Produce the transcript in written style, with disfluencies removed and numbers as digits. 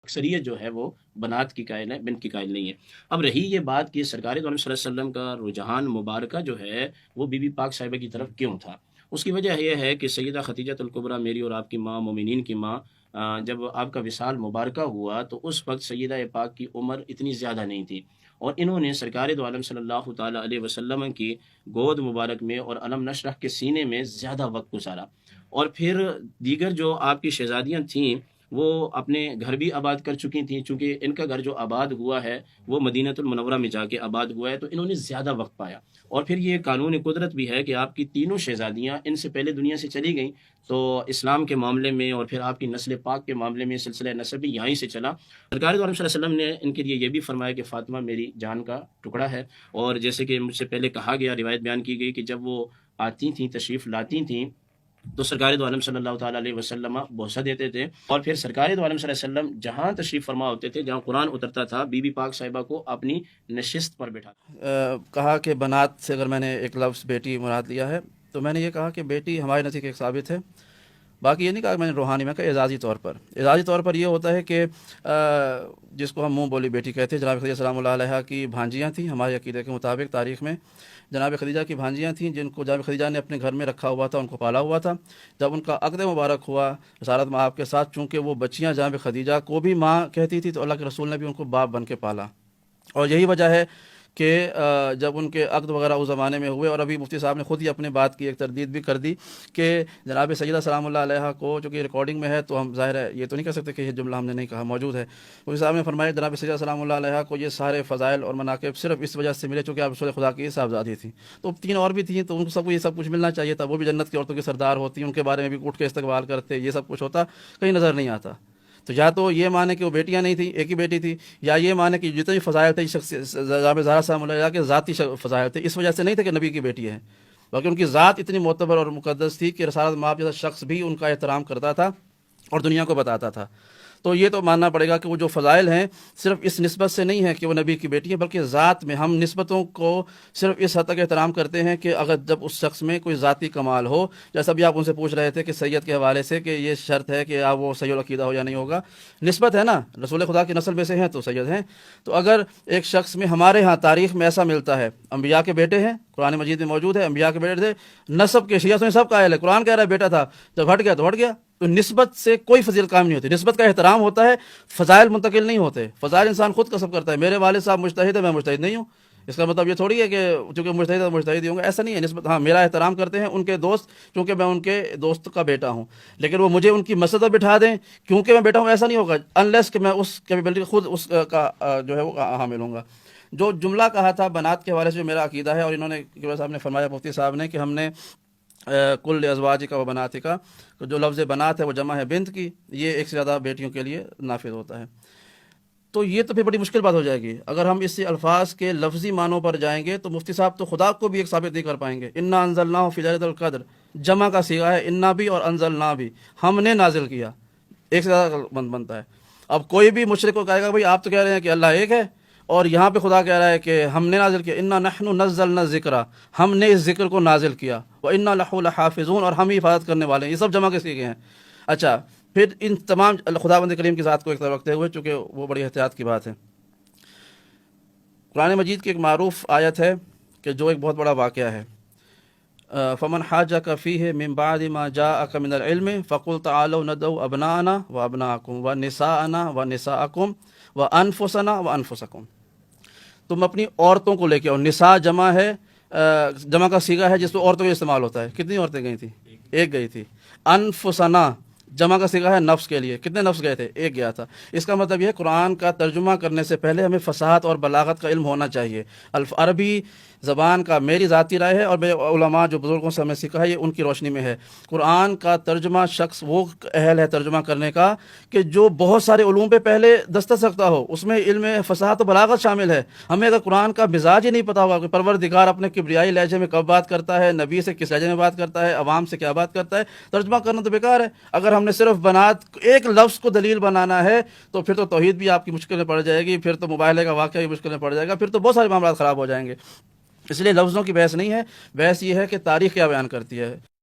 اکثریت جو ہے وہ بنات کی قائل ہے، بنت کی قائل نہیں ہے۔ اب رہی یہ بات کہ سرکار دو عالم صلی اللہ علیہ وسلم کا رجحان مبارکہ جو ہے وہ بی بی پاک صاحبہ کی طرف کیوں تھا؟ اس کی وجہ یہ ہے کہ سیدہ خدیجہ الکبریٰ میری اور آپ کی ماں، مومنین کی ماں، جب آپ کا وصال مبارکہ ہوا تو اس وقت سیدہ پاک کی عمر اتنی زیادہ نہیں تھی، اور انہوں نے سرکار دو عالم صلی اللہ تعالیٰ علیہ وسلم کی گود مبارک میں اور علم نشرح کے سینے میں زیادہ وقت گزارا۔ اور پھر دیگر جو آپ کی شہزادیاں تھیں وہ اپنے گھر بھی آباد کر چکی تھیں، چونکہ ان کا گھر جو آباد ہوا ہے وہ مدینہ المنورہ میں جا کے آباد ہوا ہے، تو انہوں نے زیادہ وقت پایا۔ اور پھر یہ قانون قدرت بھی ہے کہ آپ کی تینوں شہزادیاں ان سے پہلے دنیا سے چلی گئیں، تو اسلام کے معاملے میں اور پھر آپ کی نسل پاک کے معاملے میں سلسلہ نسب بھی یہیں سے چلا۔ سرکار دو عالم صلی اللہ علیہ وسلم نے ان کے لیے یہ بھی فرمایا کہ فاطمہ میری جان کا ٹکڑا ہے، اور جیسے کہ مجھ سے پہلے کہا گیا، روایت بیان کی گئی کہ جب وہ آتی تھیں، تشریف لاتی تھیں، تو سرکار دو عالم صلی اللہ تعالیٰ علیہ وسلم بوسہ دیتے تھے، اور پھر سرکار دو عالم صلی اللہ علیہ وسلم جہاں تشریف فرما ہوتے تھے، جہاں قرآن اترتا تھا، بی بی پاک صاحبہ کو اپنی نشست پر بٹھا۔ کہا کہ بنات سے اگر میں نے ایک لفظ بیٹی مراد لیا ہے تو میں نے یہ کہا کہ بیٹی ہمارے نزدیک ایک ثابت ہے، باقی یہ نہیں کہا کہ میں نے روحانی میں کہا اعزازی طور پر۔ اعزازی طور پر یہ ہوتا ہے کہ جس کو ہم منہ بولی بیٹی کہتے ہیں، جناب خدیجہ سلام اللہ علیہ کی بھانجیاں تھیں ہمارے عقیدے کے مطابق۔ تاریخ میں جناب خدیجہ کی بھانجیاں تھیں جن کو جناب خدیجہ نے اپنے گھر میں رکھا ہوا تھا، ان کو پالا ہوا تھا۔ جب ان کا عقد مبارک ہوا رسالت میں آپ کے ساتھ، چونکہ وہ بچیاں جناب خدیجہ کو بھی ماں کہتی تھی، تو اللہ کے رسول نے بھی ان کو باپ بن کے پالا، اور یہی وجہ ہے کہ جب ان کے عقد وغیرہ اس زمانے میں ہوئے، اور ابھی مفتی صاحب نے خود ہی اپنے بات کی ایک تردید بھی کر دی کہ جناب سیدہ سلام اللہ علیہ کو، جو کہ ریکارڈنگ میں ہے تو ہم ظاہر ہے یہ تو نہیں کہہ سکتے کہ یہ جملہ ہم نے نہیں کہا، موجود ہے۔ مفتی صاحب نے فرمایا جناب سیدہ سلام اللہ علیہ کو یہ سارے فضائل اور مناقب صرف اس وجہ سے ملے چونکہ آپ رسول خدا کی صاحبزادی تھیں، تو تین اور بھی تھیں، تو ان کو سب کو یہ سب کچھ ملنا چاہیے تھا، وہ بھی جنت کی عورتوں کی سردار ہوتی، ان کے بارے میں بھی اٹھ کے استقبال کرتے، یہ سب کچھ ہوتا، کہیں نظر نہیں آتا۔ تو یا تو یہ مانے کہ وہ بیٹیاں نہیں تھیں، ایک ہی بیٹی تھی، یا یہ مانے کہ جتنے بھی فضائل تھے جناب زہرا سلام اللہ علیہ کے ذاتی فضائل تھے، اس وجہ سے نہیں تھے کہ نبی کی بیٹی ہے، بلکہ ان کی ذات اتنی معتبر اور مقدس تھی کہ رسالت مآب جیسا شخص بھی ان کا احترام کرتا تھا اور دنیا کو بتاتا تھا۔ تو یہ تو ماننا پڑے گا کہ وہ جو فضائل ہیں صرف اس نسبت سے نہیں ہے کہ وہ نبی کی بیٹی ہے، بلکہ ذات میں ہم نسبتوں کو صرف اس حد تک احترام کرتے ہیں کہ اگر جب اس شخص میں کوئی ذاتی کمال ہو، جیسا بھی آپ ان سے پوچھ رہے تھے کہ سید کے حوالے سے کہ یہ شرط ہے کہ آپ وہ سید العقیدہ ہو یا نہیں ہوگا، نسبت ہے نا، رسول خدا کی نسل میں سے ہیں تو سید ہیں۔ تو اگر ایک شخص میں ہمارے ہاں تاریخ میں ایسا ملتا ہے، انبیاء کے بیٹے ہیں، قرآن مجید میں موجود ہے، انبیاء کے بیٹے تھے، نسب کے شیعہ میں سب قائل ہے، قرآن کہہ رہا ہے بیٹا تھا، جب ہٹ گیا تو ہٹ گیا، تو نسبت سے کوئی فضیلت قائم نہیں ہوتی، نسبت کا احترام ہوتا ہے، فضائل منتقل نہیں ہوتے، فضائل انسان خود کسب کرتا ہے۔ میرے والد صاحب مجتہد ہے، میں مجتہد نہیں ہوں، اس کا مطلب یہ تھوڑی ہے کہ چونکہ مجتہد ہے تو مجتہد ہی ہوں گا، ایسا نہیں ہے۔ نسبت ہاں میرا احترام کرتے ہیں ان کے دوست، کیونکہ میں ان کے دوست کا بیٹا ہوں، لیکن وہ مجھے ان کی مسجد پر بٹھا دیں کیونکہ میں بیٹا ہوں، ایسا نہیں ہوگا انلیس کہ میں اس کیپیبلٹی خود اس کا جو ہے وہ حامل ہوں گا۔ جو جملہ کہا تھا بنات کے حوالے سے جو میرا عقیدہ ہے، اور انہوں نے صاحب نے فرمایا مفتی صاحب نے کہ ہم نے کل ازواج و بنات کا، جو لفظ بنات ہے وہ جمع ہے بنت کی، یہ ایک سے زیادہ بیٹیوں کے لیے نافذ ہوتا ہے۔ تو یہ تو پھر بڑی مشکل بات ہو جائے گی اگر ہم اس الفاظ کے لفظی معنوں پر جائیں گے، تو مفتی صاحب تو خدا کو بھی ایک ثابت نہیں کر پائیں گے۔ انا انزلناہ فی لیلۃ القدر، جمع کا صیغہ ہے، انا بھی اور انزلنا بھی، ہم نے نازل کیا، ایک سے زیادہ بنتا ہے۔ اب کوئی بھی مشرک کو کہے گا بھائی آپ تو کہہ رہے ہیں کہ اللہ ایک ہے، اور یہاں پہ خدا کہہ رہا ہے کہ ہم نے نازل کیا، انا نحن نزلنا الذکر، ہم نے اس ذکر کو نازل کیا، وانا لہ لحافظون، اور ہم ہی حفاظت کرنے والے ہیں، یہ سب جمع کے صیغے ہیں۔ اچھا، پھر ان تمام خداوند کریم کی ذات کو ایک طرف رکھتے ہوئے، چونکہ وہ بڑی احتیاط کی بات ہے، قرآن مجید کی ایک معروف آیت ہے کہ جو ایک بہت بڑا واقعہ ہے، فمن حاجک فیہ من بعد ما جاءک من العلم فقل تعالوا ندعو ابناءنا وابناءکم ونساءنا ونساءکم وانفسنا وانفسکم، تم اپنی عورتوں کو لے کے آؤ۔ نساء جمع ہے، جمع کا صیغہ ہے جس میں عورتوں کا استعمال ہوتا ہے، کتنی عورتیں گئی تھیں؟ ایک گئی تھی۔ انفسنا جمع کا صیغہ ہے نفس کے لیے، کتنے نفس گئے تھے؟ ایک گیا تھا۔ اس کا مطلب یہ ہے قرآن کا ترجمہ کرنے سے پہلے ہمیں فصاحت اور بلاغت کا علم ہونا چاہیے۔ عربی زبان کا میری ذاتی رائے ہے، اور میرے علماء جو بزرگوں سے ہمیں سیکھا ہے یہ ان کی روشنی میں ہے، قرآن کا ترجمہ شخص وہ اہل ہے ترجمہ کرنے کا کہ جو بہت سارے علوم پہ پہلے دسترس رکھتا ہو، اس میں علم فصاحت و بلاغت شامل ہے۔ ہمیں اگر قرآن کا مزاج ہی نہیں پتہ ہوگا کہ پروردگار اپنے کبریائی لہجے میں کب بات کرتا ہے، نبی سے کس لہجے میں بات کرتا ہے، عوام سے کیا بات کرتا ہے، ترجمہ کرنا تو بیکار ہے۔ اگر ہم نے صرف بنات ایک لفظ کو دلیل بنانا ہے تو پھر تو توحید بھی آپ کی مشکل میں پڑ جائے گی، پھر تو مباہلے کا واقعہ بھی مشکل میں پڑ جائے گا، پھر تو بہت سارے معاملات خراب ہو جائیں گے۔ اس لیے لفظوں کی بحث نہیں ہے، بحث یہ ہے کہ تاریخ کیا بیان کرتی ہے۔